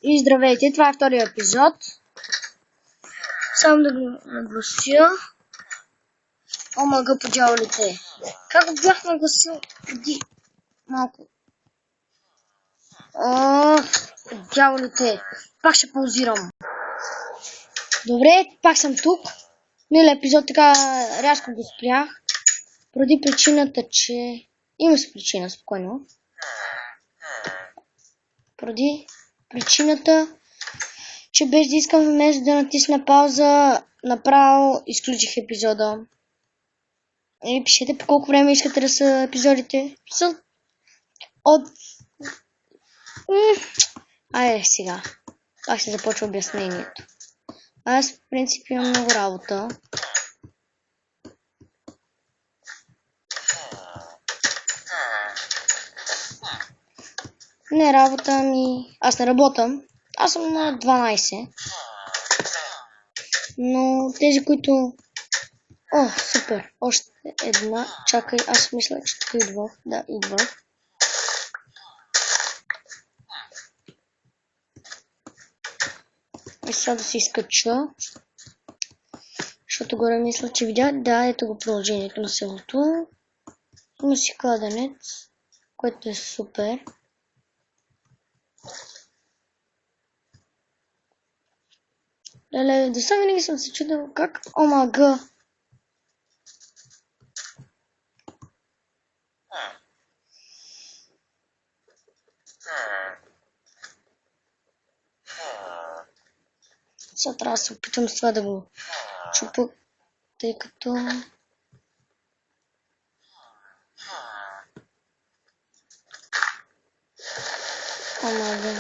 И здравейте, това е втория епизод. Само да го наглася. Омага по дяволите. Как го бях нагласил преди малко? Дяволите. Пак ще паузирам. Добре, пак съм тук. Миналия епизод така рязко го спрях. Поради причината, че... Има си причина, спокойно. Поради причината, че без да искам вместо да натисна пауза, направо изключих епизода. И пишете по колко време искате да са епизодите. От... Айде сега. Пак ще започва обяснението. Аз в принцип имам много работа. Не работа, ами... Аз не работам. Аз съм на 12. Но тези, които... О, супер! Още една. Чакай, аз мисля, че тук идва. Да, идва. И сега да се изкача. Защото горе мисля, че видя. Да, ето го продължението на селото. Има си кладенец, което е супер. Леле, до сега винаги съм се чудил как омага. Сега трябва да се опитам с това да го чупа, тъй като... Омага.